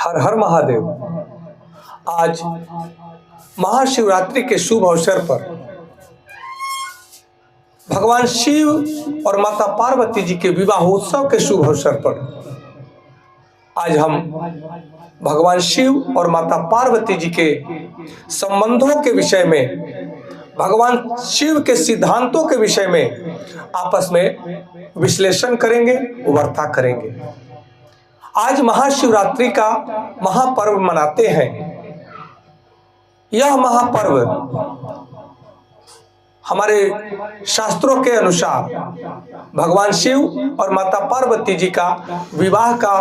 हर हर महादेव। आज महाशिवरात्रि के शुभ अवसर पर भगवान शिव और माता पार्वती जी के विवाहोत्सव के शुभ अवसर पर आज हम भगवान शिव और माता पार्वती जी के संबंधों के विषय में, भगवान शिव के सिद्धांतों के विषय में आपस में विश्लेषण करेंगे, वार्ता करेंगे। आज महाशिवरात्रि का महापर्व मनाते हैं। यह महापर्व हमारे शास्त्रों के अनुसार भगवान शिव और माता पार्वती जी का विवाह का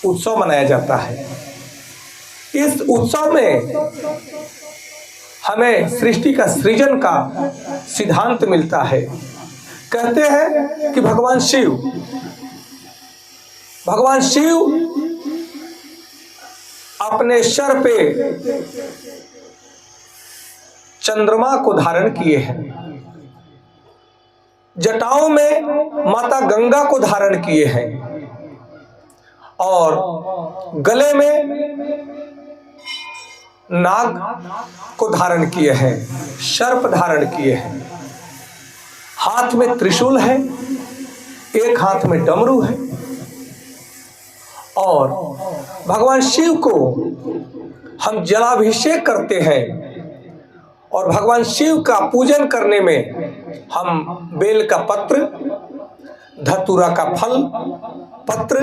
उत्सव मनाया जाता है। इस उत्सव में हमें सृष्टि का सृजन का सिद्धांत मिलता है। कहते हैं कि भगवान शिव अपने सर पे चंद्रमा को धारण किए हैं, जटाओं में माता गंगा को धारण किए हैं और गले में नाग को धारण किए हैं, सर्प धारण किए हैं। हाथ में त्रिशूल है, एक हाथ में डमरू है और भगवान शिव को हम जलाभिषेक करते हैं और भगवान शिव का पूजन करने में हम बेल का पत्र, धतूरा का फल पत्र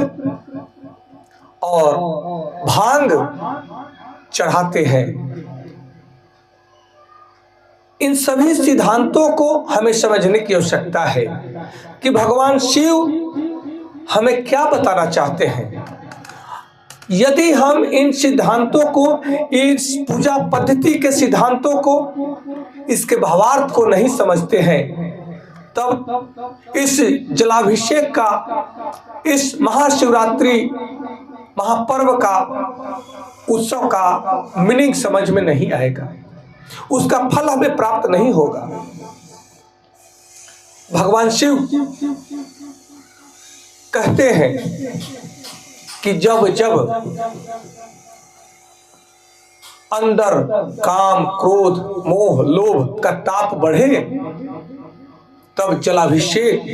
और भांग चढ़ाते हैं। इन सभी सिद्धांतों को हमें समझने की आवश्यकता है कि भगवान शिव हमें क्या बताना चाहते हैं। यदि हम इन सिद्धांतों को, इस पूजा पद्धति के सिद्धांतों को, इसके भावार्थ को नहीं समझते हैं, तब इस जलाभिषेक का, इस महाशिवरात्रि महापर्व का, उत्सव का मीनिंग समझ में नहीं आएगा, उसका फल हमें प्राप्त नहीं होगा। भगवान शिव कहते हैं कि जब जब अंदर काम, क्रोध, मोह, लोभ का ताप बढ़े तब जलाभिषेक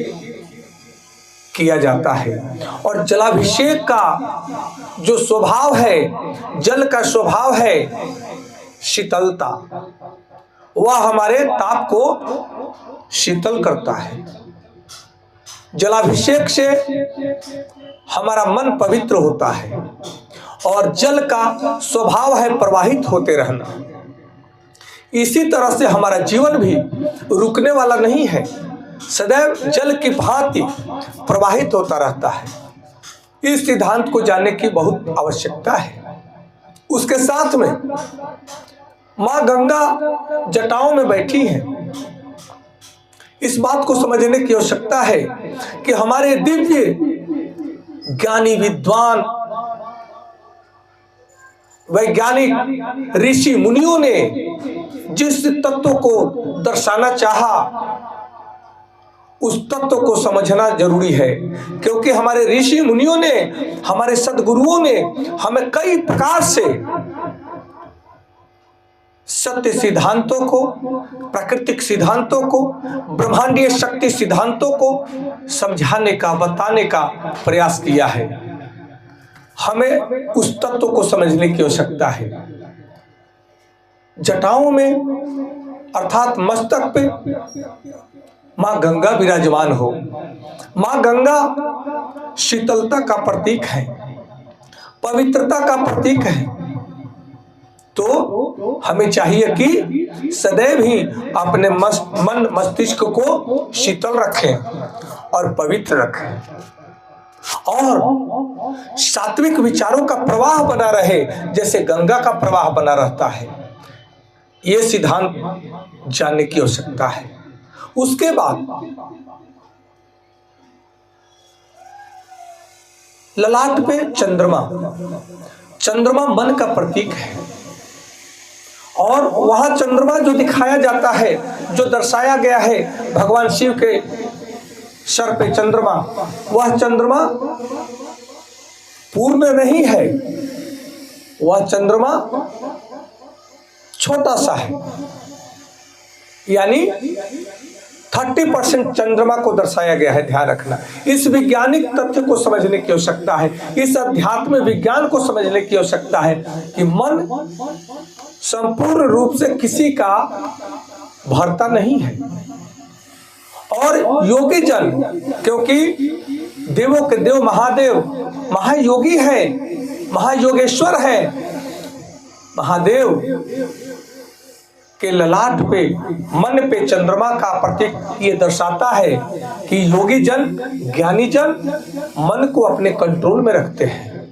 किया जाता है। और जलाभिषेक का जो स्वभाव है, जल का स्वभाव है शीतलता, वह हमारे ताप को शीतल करता है। जलाभिषेक से हमारा मन पवित्र होता है और जल का स्वभाव है प्रवाहित होते रहना। इसी तरह से हमारा जीवन भी रुकने वाला नहीं है, सदैव जल की भांति प्रवाहित होता रहता है। इस सिद्धांत को जानने की बहुत आवश्यकता है। उसके साथ में माँ गंगा जटाओं में बैठी हैं। इस बात को समझने की आवश्यकता है कि हमारे दिव्य ज्ञानी, विद्वान, वैज्ञानिक ऋषि मुनियों ने जिस तत्व को दर्शाना चाहा, उस तत्व को समझना जरूरी है। क्योंकि हमारे ऋषि मुनियों ने, हमारे सद्गुरुओं ने हमें कई प्रकार से सत्य सिद्धांतों को, प्राकृतिक सिद्धांतों को, ब्रह्मांडीय शक्ति सिद्धांतों को समझाने का, बताने का प्रयास किया है। हमें उस तत्व को समझने की आवश्यकता है। जटाओं में अर्थात मस्तक पे माँ गंगा विराजमान हो। माँ गंगा शीतलता का प्रतीक है, पवित्रता का प्रतीक है। तो हमें चाहिए कि सदैव ही अपने मन मस्तिष्क को शीतल रखें और पवित्र रखें और सात्विक विचारों का प्रवाह बना रहे, जैसे गंगा का प्रवाह बना रहता है। ये सिद्धांत जानने की आवश्यकता है। उसके बाद ललाट पे चंद्रमा मन का प्रतीक है और वह चंद्रमा जो दिखाया जाता है, जो दर्शाया गया है भगवान शिव के सर पे चंद्रमा, वह चंद्रमा पूर्ण नहीं है, वह चंद्रमा छोटा सा है, यानी 30% चंद्रमा को दर्शाया गया है। ध्यान रखना, इस वैज्ञानिक तथ्य को समझने की आवश्यकता है, इस अध्यात्म विज्ञान को समझने की आवश्यकता है कि मन संपूर्ण रूप से किसी का भरता नहीं है। और योगी जन, क्योंकि देवों के देव महादेव महायोगी है, महायोगेश्वर है, महादेव के ललाट पे, मन पे चंद्रमा का प्रतीक ये दर्शाता है कि योगी जन, ज्ञानी जन मन को अपने कंट्रोल में रखते हैं,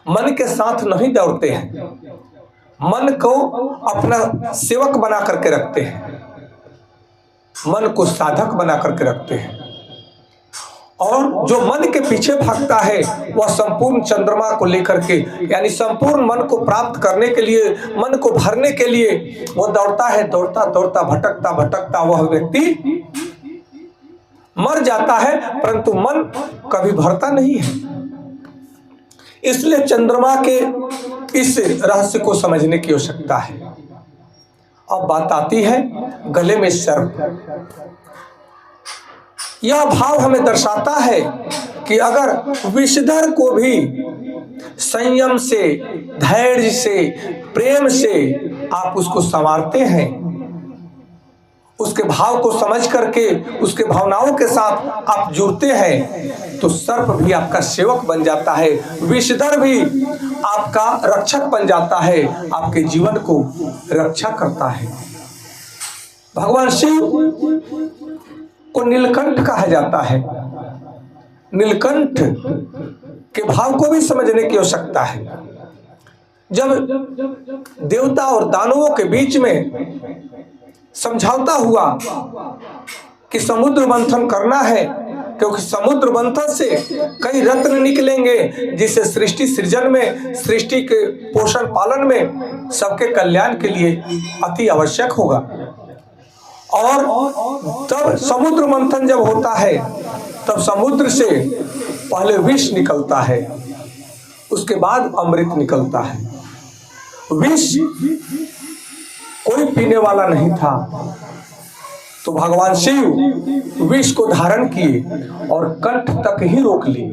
मन के साथ नहीं दौड़ते हैं, मन को अपना सेवक बना करके रखते हैं, मन को साधक बना करके रखते हैं। और जो मन के पीछे भागता है वह संपूर्ण चंद्रमा को लेकर के, यानी संपूर्ण मन को प्राप्त करने के लिए, मन को भरने के लिए वो दौड़ता है, दौड़ता दौड़ता भटकता भटकता वह व्यक्ति मर जाता है, परंतु मन कभी भरता नहीं है। इसलिए चंद्रमा के इस रहस्य को समझने की आवश्यकता है। अब बात आती है गले में सर्प। यह भाव हमें दर्शाता है कि अगर विषधर को भी संयम से, धैर्य से, प्रेम से आप उसको संवारते हैं, उसके भाव को समझ करके उसके भावनाओं के साथ आप जुड़ते हैं, तो सर्प भी आपका सेवक बन जाता है, विषधर भी आपका रक्षक बन जाता है, आपके जीवन को रक्षा करता है। भगवान शिव को नीलकंठ कहा जाता है। नीलकंठ के भाव को भी समझने की आवश्यकता है। जब देवता और दानवों के बीच में समझौता हुआ कि समुद्र मंथन करना है, क्योंकि समुद्र मंथन से कई रत्न निकलेंगे जिससे सृष्टि सृजन में, सृष्टि के पोषण पालन में, सबके कल्याण के लिए अति आवश्यक होगा। और तब समुद्र मंथन जब होता है तब समुद्र से पहले विष निकलता है, उसके बाद अमृत निकलता है। विष कोई पीने वाला नहीं था, तो भगवान शिव विष को धारण किए और कंठ तक ही रोक लिए।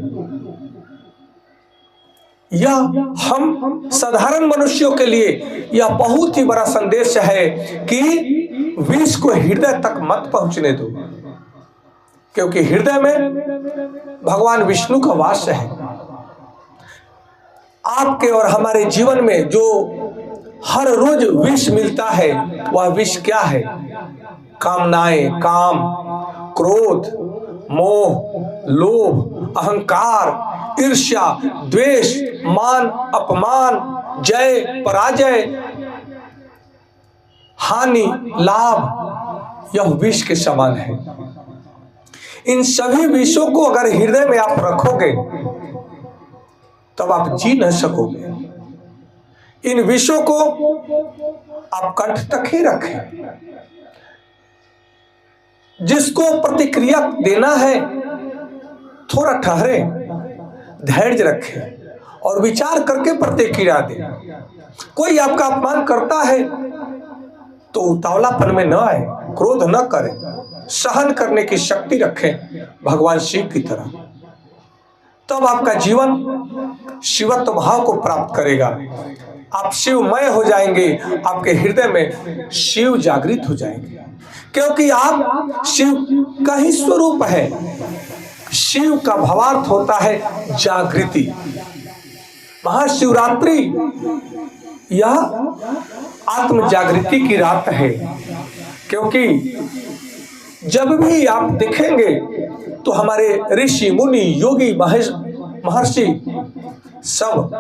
यह हम साधारण मनुष्यों के लिए यह बहुत ही बड़ा संदेश है कि विष को हृदय तक मत पहुंचने दो, क्योंकि हृदय में भगवान विष्णु का वास है। आपके और हमारे जीवन में जो हर रोज विष मिलता है, वह विष क्या है? कामनाएं, काम, क्रोध, मोह, लोभ, अहंकार, ईर्ष्या, द्वेष, मान, अपमान, जय, पराजय, हानि, लाभ, यह विष के समान है। इन सभी विषयों को अगर हृदय में आप रखोगे तब आप जी न सकोगे। इन विषयों को आप कंठ तक ही रखें। जिसको प्रतिक्रिया देना है थोड़ा ठहरे, धैर्य रखें और विचार करके प्रतिक्रिया दें। कोई आपका अपमान करता है तो उतावलापन में न आए, क्रोध न करें, सहन करने की शक्ति रखें भगवान शिव की तरह। तब आपका जीवन शिवत्व भाव को प्राप्त करेगा। आप शिवमय हो जाएंगे, आपके हृदय में शिव जागृत हो जाएंगे, क्योंकि आप शिव का ही स्वरूप है। शिव का भावार्थ होता है जागृति। महाशिवरात्रि यह आत्म जागृति की रात है, क्योंकि जब भी आप देखेंगे तो हमारे ऋषि मुनि योगी महर्षि सब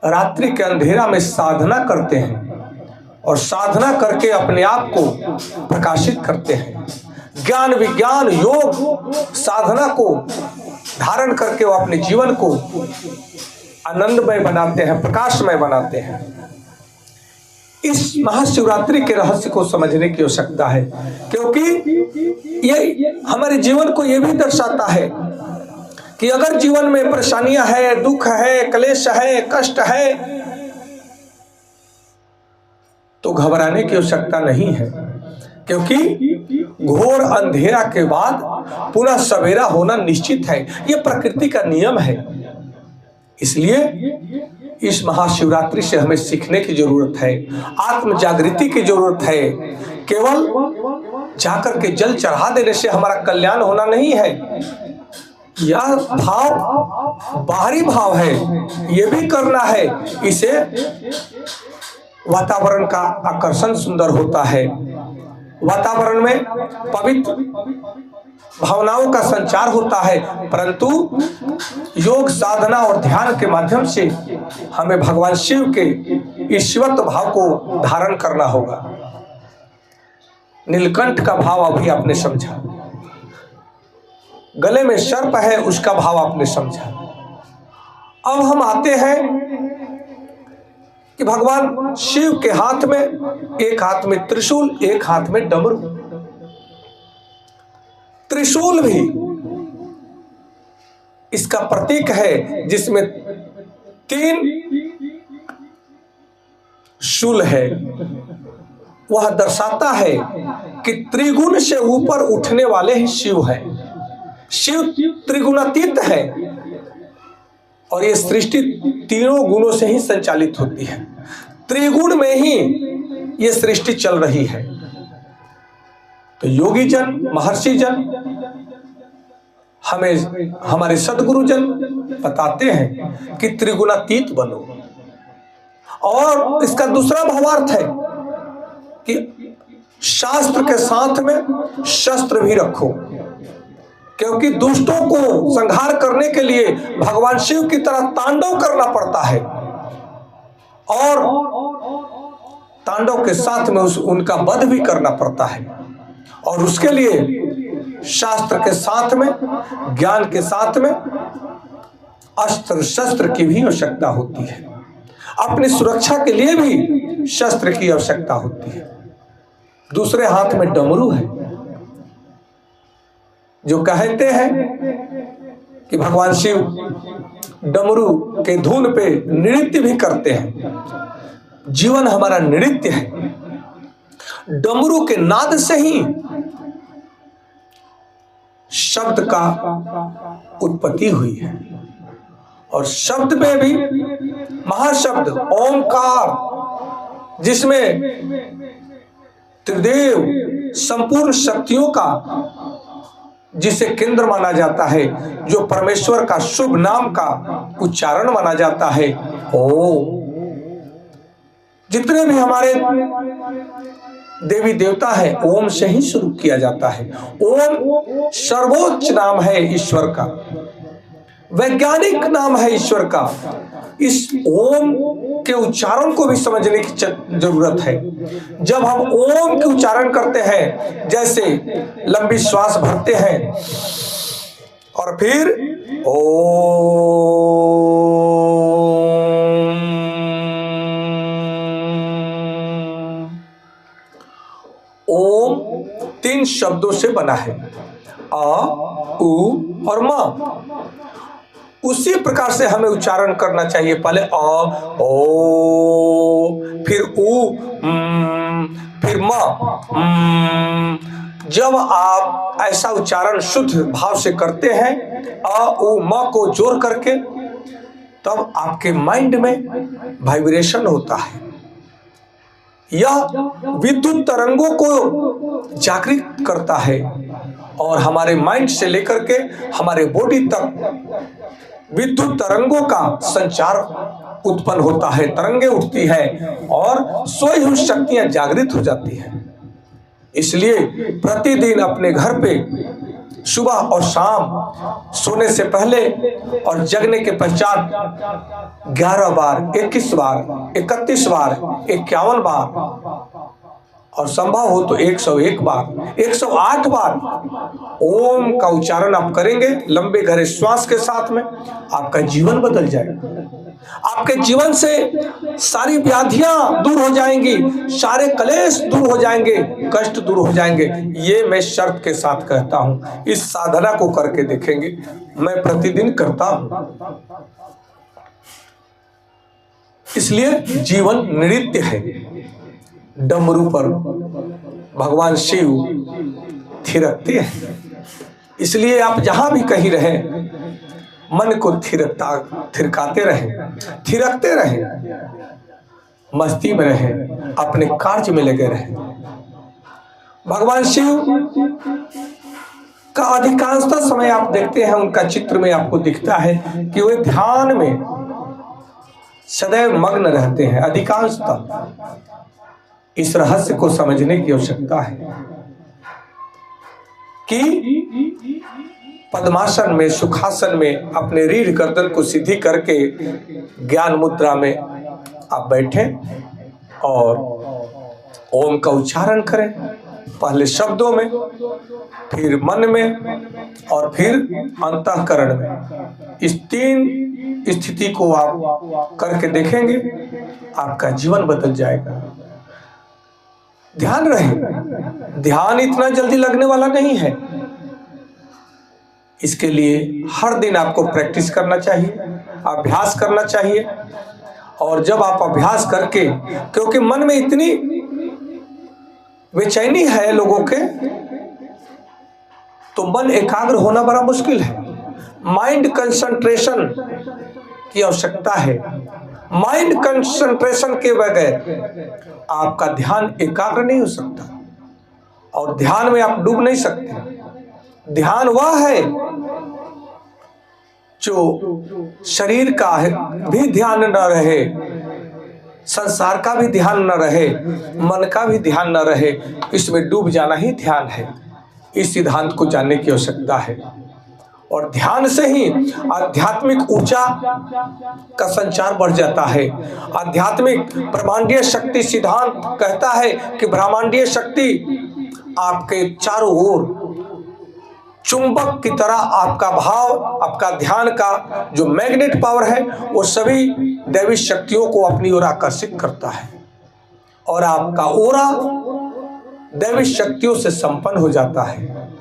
रात्रि के अंधेरा में साधना करते हैं और साधना करके अपने आप को प्रकाशित करते हैं। ज्ञान, विज्ञान, योग, साधना को धारण करके वो अपने जीवन को आनंदमय बनाते हैं, प्रकाशमय बनाते हैं। इस महाशिवरात्रि के रहस्य को समझने की आवश्यकता है, क्योंकि ये हमारे जीवन को ये भी दर्शाता है कि अगर जीवन में परेशानियां है, दुख है, क्लेश है, कष्ट है, तो घबराने की आवश्यकता नहीं है, क्योंकि घोर अंधेरा के बाद पुनः सवेरा होना निश्चित है। यह प्रकृति का नियम है। इसलिए इस महाशिवरात्रि से हमें सीखने की जरूरत है, आत्म जागृति की जरूरत है। केवल जाकर के जल चढ़ा देने से हमारा कल्याण होना नहीं है। यह भाव बाहरी भाव है, यह भी करना है। इसे वातावरण का आकर्षण सुंदर होता है, वातावरण में पवित्र भावनाओं का संचार होता है। परंतु योग साधना और ध्यान के माध्यम से हमें भगवान शिव के ईश्वरत्व भाव को धारण करना होगा। नीलकंठ का भाव अभी आपने समझा, गले में सर्प है उसका भाव आपने समझा। अब हम आते हैं कि भगवान शिव के हाथ में, एक हाथ में त्रिशूल, एक हाथ में डमरू। त्रिशूल भी इसका प्रतीक है, जिसमें 3 शूल है। वह दर्शाता है कि त्रिगुण से ऊपर उठने वाले ही शिव है। शिव त्रिगुणातीत है और ये सृष्टि तीनों गुणों से ही संचालित होती है। त्रिगुण में ही ये सृष्टि चल रही है। तो योगी जन, महर्षि जन, हमें हमारे सदगुरु जन बताते हैं कि त्रिगुणातीत बनो। और इसका दूसरा भावार्थ है कि शास्त्र के साथ में शस्त्र भी रखो, क्योंकि दुष्टों को संहार करने के लिए भगवान शिव की तरह तांडव करना पड़ता है। और तांडव के साथ में उनका वध भी करना पड़ता है। और उसके लिए शास्त्र के साथ में, ज्ञान के साथ में अस्त्र शस्त्र की भी आवश्यकता होती है। अपनी सुरक्षा के लिए भी शस्त्र की आवश्यकता होती है। दूसरे हाथ में डमरू है, जो कहते हैं कि भगवान शिव डमरू के धुन पे नृत्य भी करते हैं। जीवन हमारा नृत्य है। डमरू के नाद से ही शब्द का उत्पत्ति हुई है। और शब्द में भी महाशब्द ओंकार, जिसमें त्रिदेव संपूर्ण शक्तियों का जिसे केंद्र माना जाता है, जो परमेश्वर का शुभ नाम का उच्चारण माना जाता है। ओ जितने भी हमारे देवी देवता है, ओम से ही शुरू किया जाता है। ओम सर्वोच्च नाम है ईश्वर का, वैज्ञानिक नाम है ईश्वर का। इस ओम के उच्चारण को भी समझने की जरूरत है। जब हम ओम के उच्चारण करते हैं, जैसे लंबी श्वास भरते हैं और फिर ओम 3 शब्दों से बना है, आ, उ और म। उसी प्रकार से हमें उच्चारण करना चाहिए। पहले अ, ओ, फिर उ, फिर म। जब आप ऐसा उच्चारण शुद्ध भाव से करते हैं, अ, उ, म को जोड़ करके, तब आपके माइंड में वाइब्रेशन होता है। यह विद्युत तरंगों को जागृत करता है और हमारे माइंड से लेकर के हमारे बॉडी तक विद्युत तरंगों का संचार उत्पन्न होता है। तरंगे उठती है और सोई हुई शक्तियां जागृत हो जाती हैं। इसलिए प्रतिदिन अपने घर पे सुबह और शाम सोने से पहले और जगने के पश्चात 11 बार, 21 बार, 31 बार, 51 बार और संभव हो तो 101 बार, 108 बार ओम का उच्चारण आप करेंगे लंबे गहरे श्वास के साथ में, आपका जीवन बदल जाएगा। आपके जीवन से सारी व्याधियां दूर हो जाएंगी, सारे कलेश दूर हो जाएंगे, कष्ट दूर हो जाएंगे। ये मैं शर्त के साथ कहता हूं। इस साधना को करके देखेंगे, मैं प्रतिदिन करता हूं। इसलिए जीवन नृत्य है। डमरू पर भगवान शिव थिरकते हैं। इसलिए आप जहां भी कहीं रहें, मन को थिरकाते रहें, थिरकते रहें, मस्ती में रहें, अपने कार्य में लगे रहें। भगवान शिव का अधिकांशतः समय आप देखते हैं, उनका चित्र में आपको दिखता है कि वे ध्यान में सदैव मग्न रहते हैं। अधिकांशतः इस रहस्य को समझने की आवश्यकता है कि पद्मासन में, सुखासन में अपने रीढ़ गर्दन को सीधी करके ज्ञान मुद्रा में आप बैठें और ओम का उच्चारण करें, पहले शब्दों में, फिर मन में और फिर अंतःकरण में। इस 3 स्थिति को आप करके देखेंगे, आपका जीवन बदल जाएगा। ध्यान रहे, ध्यान इतना जल्दी लगने वाला नहीं है। इसके लिए हर दिन आपको प्रैक्टिस करना चाहिए, अभ्यास करना चाहिए। और जब आप अभ्यास करके, क्योंकि मन में इतनी बेचैनी है लोगों के, तो मन एकाग्र होना बड़ा मुश्किल है। माइंड कंसंट्रेशन की आवश्यकता है। माइंड कंसंट्रेशन के बगैर आपका ध्यान एकाग्र नहीं हो सकता और ध्यान में आप डूब नहीं सकते। ध्यान वह है जो शरीर का भी ध्यान न रहे, संसार का भी ध्यान न रहे, मन का भी ध्यान न रहे, इसमें डूब जाना ही ध्यान है। इस सिद्धांत को जानने की आवश्यकता है। और ध्यान से ही आध्यात्मिक ऊर्जा का संचार बढ़ जाता है। आध्यात्मिक ब्रह्मांडीय शक्ति सिद्धांत कहता है कि ब्रह्मांडीय शक्ति आपके चारों ओर चुंबक की तरह आपका भाव, आपका ध्यान का जो मैग्नेट पावर है, वो सभी दैवी शक्तियों को अपनी ओर आकर्षित करता है और आपका ओरा दैवी शक्तियों से संपन्न हो जाता है।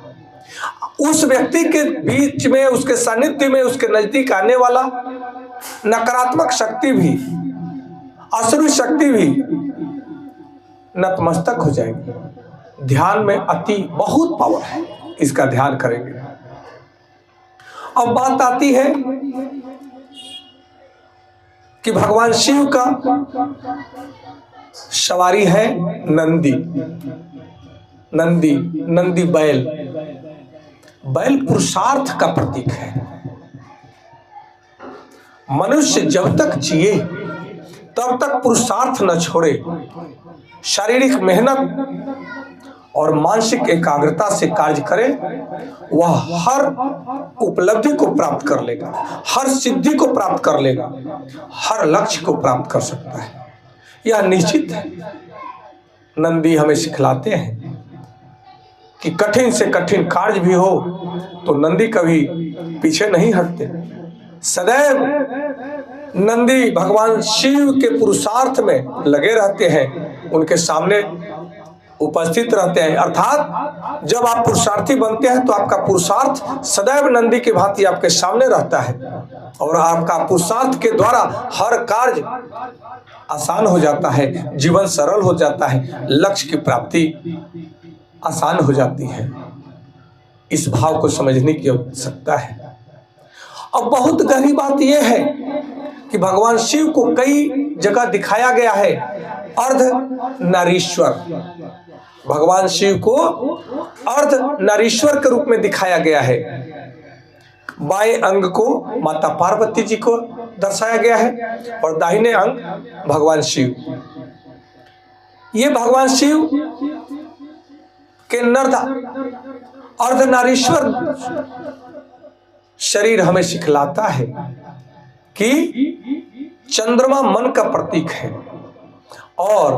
उस व्यक्ति के बीच में, उसके सानिध्य में, उसके नजदीक आने वाला नकारात्मक शक्ति भी, असुरी शक्ति भी नतमस्तक हो जाएगी। ध्यान में अति बहुत पावर है, इसका ध्यान करेंगे। अब बात आती है कि भगवान शिव का सवारी है नंदी। नंदी बैल पुरुषार्थ का प्रतीक है। मनुष्य जब तक जिए तब तक पुरुषार्थ न छोड़े, शारीरिक मेहनत और मानसिक एकाग्रता से कार्य करे, वह हर उपलब्धि को प्राप्त कर लेगा, हर सिद्धि को प्राप्त कर लेगा, हर लक्ष्य को प्राप्त कर सकता है। यह निश्चित है। नंदी हमें सिखलाते हैं कि कठिन से कठिन कार्य भी हो तो नंदी कभी पीछे नहीं हटते। सदैव नंदी भगवान शिव के पुरुषार्थ में लगे रहते हैं, उनके सामने उपस्थित रहते हैं। अर्थात जब आप पुरुषार्थी बनते हैं तो आपका पुरुषार्थ सदैव नंदी की भांति आपके सामने रहता है और आपका पुरुषार्थ के द्वारा हर कार्य आसान हो जाता है, जीवन सरल हो जाता है, लक्ष्य की प्राप्ति आसान हो जाती है। इस भाव को समझने की आवश्यकता है। अब बहुत गहरी बात यह है कि भगवान शिव को कई जगह दिखाया गया है अर्ध नारीश्वर। भगवान शिव को अर्ध नारीश्वर के रूप में दिखाया गया है। बाएं अंग को माता पार्वती जी को दर्शाया गया है और दाहिने अंग भगवान शिव। ये भगवान शिव के अर्धनारीश्वर शरीर हमें सिखलाता है कि चंद्रमा मन का प्रतीक है और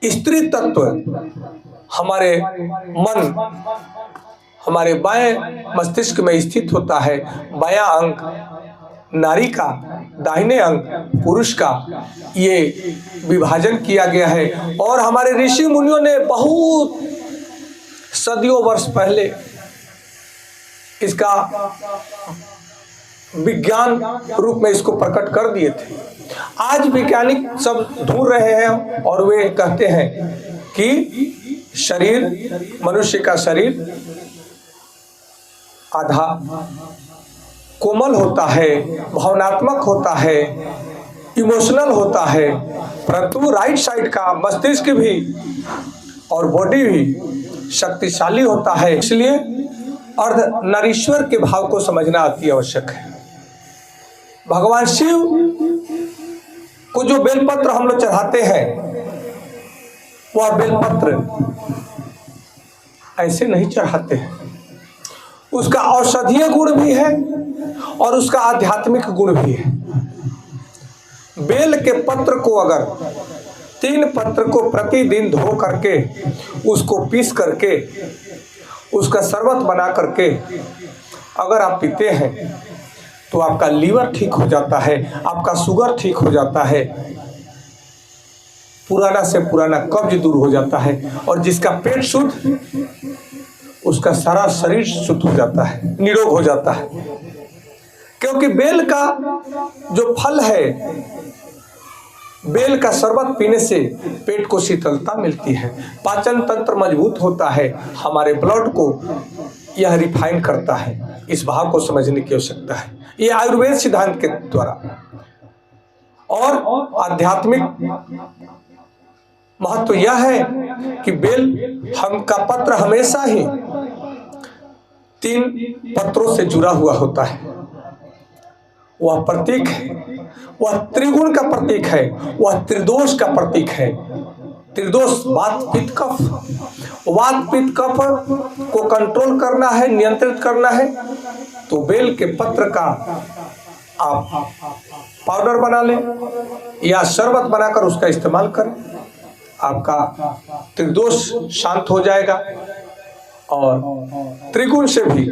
स्त्री तत्व हमारे मन, हमारे बाएं मस्तिष्क में स्थित होता है। बायां अंग नारी का, दाहिने अंग पुरुष का, ये विभाजन किया गया है। और हमारे ऋषि मुनियों ने बहुत सदियों वर्ष पहले इसका विज्ञान रूप में इसको प्रकट कर दिए थे। आज वैज्ञानिक सब ढूंढ रहे हैं और वे कहते हैं कि शरीर, मनुष्य का शरीर आधा कोमल होता है, भावनात्मक होता है, इमोशनल होता है, परंतु राइट साइड का मस्तिष्क भी और बॉडी भी शक्तिशाली होता है। इसलिए अर्ध नारीश्वर के भाव को समझना अति आवश्यक है। भगवान शिव को जो बेलपत्र हम लोग चढ़ाते हैं, वह बेलपत्र ऐसे नहीं चढ़ाते हैं। उसका औषधीय गुण भी है और उसका आध्यात्मिक गुण भी है। बेल के पत्र को अगर 3 पत्र को प्रतिदिन धो करके उसको पीस करके उसका शरबत बना करके अगर आप पीते हैं तो आपका लीवर ठीक हो जाता है, आपका शुगर ठीक हो जाता है, पुराना से पुराना कब्ज दूर हो जाता है, और जिसका पेट शुद्ध उसका सारा शरीर शुद्ध हो जाता है, निरोग हो जाता है। क्योंकि बेल का जो फल है, बेल का शरबत पीने से पेट को शीतलता मिलती है, पाचन तंत्र मजबूत होता है, हमारे ब्लड को यह रिफाइन करता है। इस भाव को समझने की आवश्यकता है, ये आयुर्वेद सिद्धांत के द्वारा। और आध्यात्मिक महत्व यह है कि बेल हम का पत्र हमेशा ही 3 पत्रों से जुड़ा हुआ होता है। वह प्रतीक है, वह त्रिगुण का प्रतीक है, वह त्रिदोष का प्रतीक है। त्रिदोष वात पित्त कफ, वात पित्त कफ को कंट्रोल करना है, नियंत्रित करना है, तो बेल के पत्र का आप पाउडर बना लें या शरबत बनाकर उसका इस्तेमाल करें, आपका त्रिदोष शांत हो जाएगा। और त्रिगुण से भी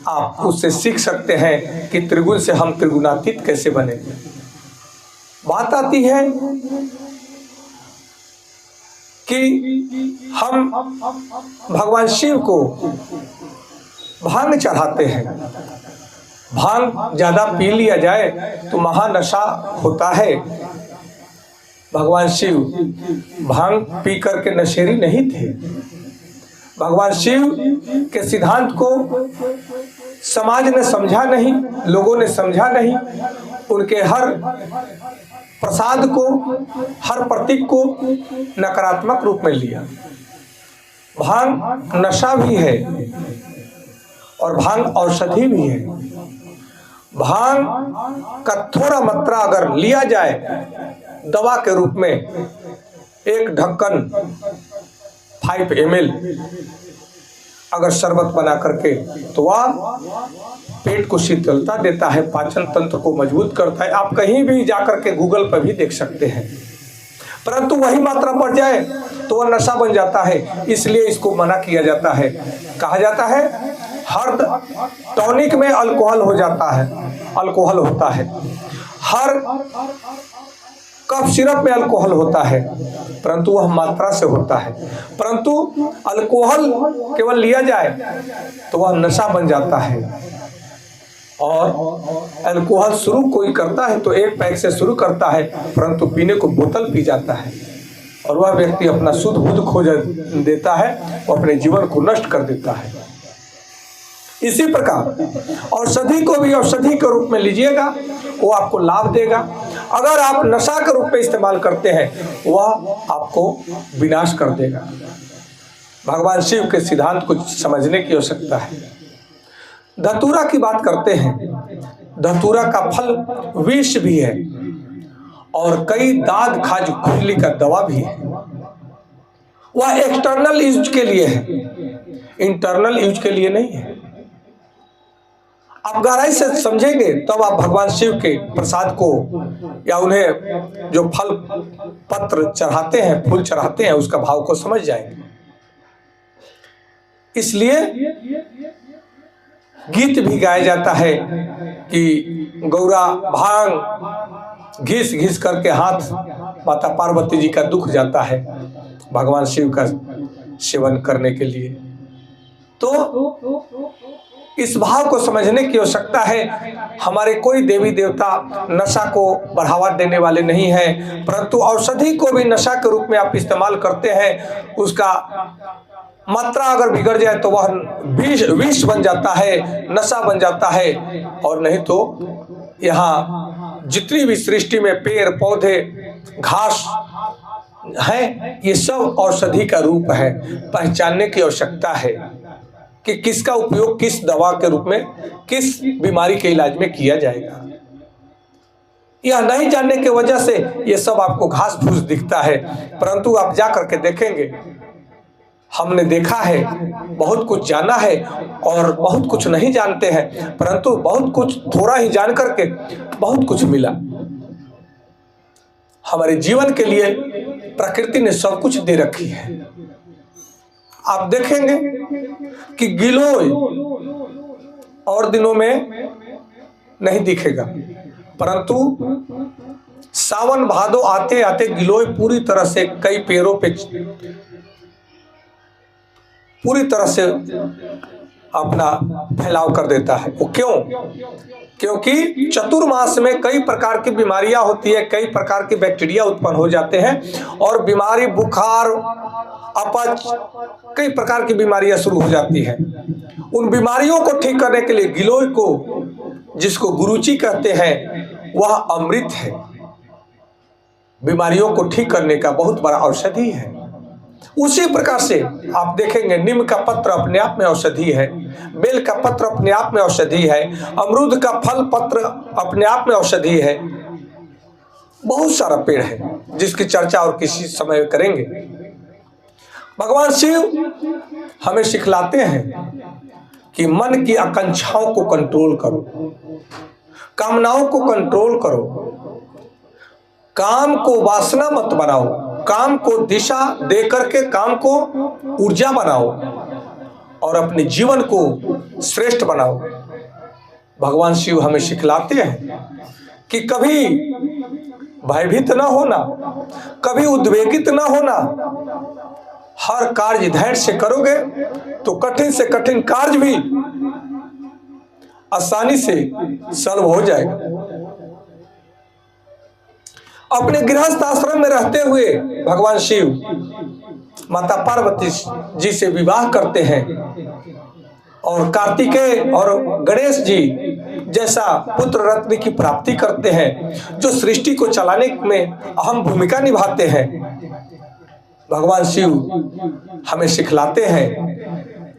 आप उससे सीख सकते हैं कि त्रिगुण से हम त्रिगुणातीत कैसे बने। बात आती है कि हम भगवान शिव को भांग चढ़ाते हैं। भांग ज्यादा पी लिया जाए तो महानशा होता है। भगवान शिव भांग पी करके नशेरी नहीं थे। भगवान शिव के सिद्धांत को समाज ने समझा नहीं, लोगों ने समझा नहीं, उनके हर प्रसाद को, हर प्रतीक को नकारात्मक रूप में लिया। भांग नशा भी है और भांग औषधि भी है। भांग का थोड़ा मात्रा अगर लिया जाए दवा के रूप में, एक ढक्कन 5 ml अगर शरबत बना करके, तो वह पेट को शीतलता देता है, पाचन तंत्र को मजबूत करता है। आप कहीं भी जाकर के गूगल पर भी देख सकते हैं। परंतु वही मात्रा बढ़ जाए तो वह नशा बन जाता है, इसलिए इसको मना किया जाता है। कहा जाता है हर टॉनिक में अल्कोहल हो जाता है, अल्कोहल होता है, हर कफ सिरप में अल्कोहल होता है, परंतु वह मात्रा से होता है। परंतु अल्कोहल केवल लिया जाए तो वह नशा बन जाता है। और अल्कोहल शुरू कोई करता है तो 1 पैक से शुरू करता है, परंतु पीने को बोतल पी जाता है और वह व्यक्ति अपना शुद्ध बुद्ध खो देता है, वो अपने जीवन को नष्ट कर देता है। इसी प्रकार औषधि को भी औषधि के रूप में लीजिएगा, वो आपको लाभ देगा। अगर आप नशा के रूप में इस्तेमाल करते हैं, वह आपको विनाश कर देगा। भगवान शिव के सिद्धांत को समझने की आवश्यकता है। धतूरा की बात करते हैं, धतूरा का फल विष भी है और कई दाद खाज खुजली का दवा भी है। वह एक्सटर्नल यूज के लिए है, इंटरनल यूज के लिए नहीं है। आप गहराई से समझेंगे तब आप भगवान शिव के प्रसाद को या उन्हें जो फल पत्र चढ़ाते हैं, फूल चढ़ाते हैं, उसका भाव को समझ जाएंगे। इसलिए गीत भी गाया जाता है कि गौरा भांग घिस घिस करके हाथ माता पार्वती जी का दुख जाता है भगवान शिव का सेवन करने के लिए। तो इस भाव को समझने की आवश्यकता है। हमारे कोई देवी देवता नशा को बढ़ावा देने वाले नहीं हैं, परंतु औषधि को भी नशा के रूप में आप इस्तेमाल करते हैं, उसका मात्रा अगर बिगड़ जाए तो वह विष बन जाता है, नशा बन जाता है। और नहीं तो यहाँ जितनी भी सृष्टि में पेड़ पौधे घास है, ये सब औषधि का रूप है। पहचानने की आवश्यकता है कि किसका उपयोग किस दवा के रूप में किस बीमारी के इलाज में किया जाएगा। यह नहीं जानने की वजह से ये सब आपको घास फूस दिखता है, परंतु आप जा करके देखेंगे, हमने देखा है, बहुत कुछ जाना है और बहुत कुछ नहीं जानते हैं, परंतु बहुत कुछ थोड़ा ही जान करके बहुत कुछ मिला। हमारे जीवन के लिए प्रकृति ने सब कुछ दे रखी है। आप देखेंगे कि गिलोय और दिनों में नहीं दिखेगा, परंतु सावन भादो आते आते गिलोय पूरी तरह से कई पेड़ों पे पूरी तरह से अपना फैलाव कर देता है। वो क्यों? क्योंकि चतुर्मास में कई प्रकार की बीमारियां होती है, कई प्रकार के बैक्टीरिया उत्पन्न हो जाते हैं और बीमारी बुखार अपच कई प्रकार की बीमारियां शुरू हो जाती हैं। उन बीमारियों को ठीक करने के लिए गिलोय को, जिसको गुरुची कहते हैं, वह अमृत है। बीमारियों को ठीक करने का बहुत बड़ा औषधि है। उसी प्रकार से आप देखेंगे नीम का पत्र अपने आप में औषधि है, बेल का पत्र अपने आप में औषधि है, अमरूद का फल पत्र अपने आप में औषधि है। बहुत सारा पेड़ है जिसकी चर्चा और किसी समय करेंगे। भगवान शिव हमें सिखलाते हैं कि मन की आकांक्षाओं को कंट्रोल करो, कामनाओं को कंट्रोल करो, काम को वासना मत बनाओ, काम को दिशा दे करके काम को ऊर्जा बनाओ और अपने जीवन को श्रेष्ठ बनाओ। भगवान शिव हमें सिखलाते हैं कि कभी भयभीत न होना, कभी उद्वेगित न होना। हर कार्य धैर्य से करोगे तो कठिन से कठिन कार्य भी आसानी से सॉल्व हो जाएगा। अपने गृहस्थ आश्रम में रहते हुए भगवान शिव माता पार्वती जी से विवाह करते हैं और कार्तिकेय और गणेश जी जैसा पुत्र रत्न की प्राप्ति करते हैं, जो सृष्टि को चलाने में अहम भूमिका निभाते हैं। भगवान शिव हमें सिखलाते हैं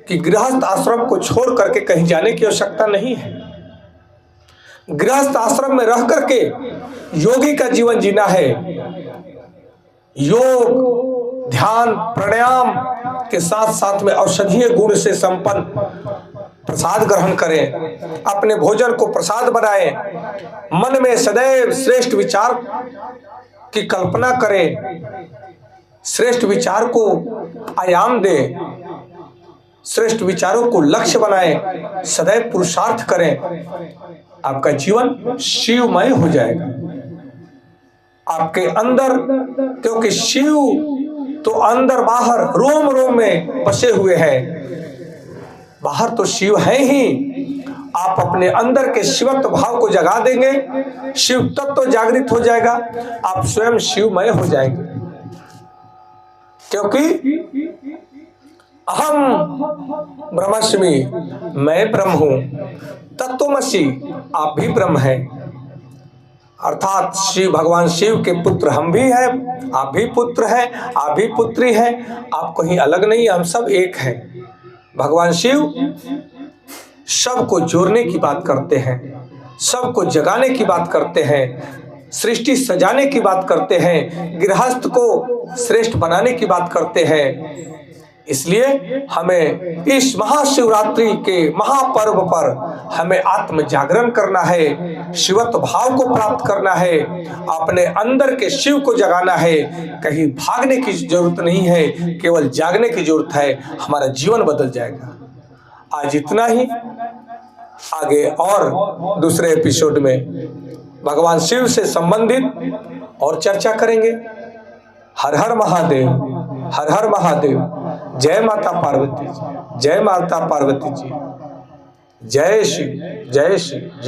कि गृहस्थ आश्रम को छोड़ करके कहीं जाने की आवश्यकता नहीं है। गृहस्थ आश्रम में रह करके योगी का जीवन जीना है। योग, ध्यान, प्राणायाम के साथ साथ में औषधीय गुण से संपन्न प्रसाद ग्रहण करें, अपने भोजन को प्रसाद बनाएं, मन में सदैव श्रेष्ठ विचार की कल्पना करें, श्रेष्ठ विचार को आयाम दें, श्रेष्ठ विचारों को लक्ष्य बनाएं, सदैव पुरुषार्थ करें। आपका जीवन शिवमय हो जाएगा। आपके अंदर, क्योंकि शिव तो अंदर बाहर रोम रोम में बसे हुए हैं, बाहर तो शिव है ही। आप अपने अंदर के शिवत्व भाव को जगा देंगे, शिव तत्व जागृत हो जाएगा, आप स्वयं शिवमय हो जाएंगे। क्योंकि अहम ब्रह्मास्मि, मैं ब्रह्म हूं, तत्वमसि, आप भी ब्रह्म हैं। अर्थात शिव, भगवान शिव के पुत्र हम भी हैं, आप भी पुत्र हैं, आप भी पुत्री हैं। आप कहीं अलग नहीं, हम सब एक हैं। भगवान शिव सबको जोड़ने की बात करते हैं, सबको जगाने की बात करते हैं, सृष्टि सजाने की बात करते हैं, गृहस्थ को श्रेष्ठ बनाने की बात करते हैं। इसलिए हमें इस महाशिवरात्रि के महापर्व पर हमें आत्म जागरण करना है, शिवत्व भाव को प्राप्त करना है, अपने अंदर के शिव को जगाना है। कहीं भागने की जरूरत नहीं है, केवल जागने की जरूरत है। हमारा जीवन बदल जाएगा। आज इतना ही। आगे और दूसरे एपिसोड में भगवान शिव से संबंधित और चर्चा करेंगे। हर हर महादेव, हर हर महादेव। जय माता पार्वती जी, जय माता पार्वती जी, जय शिव, जय शिव।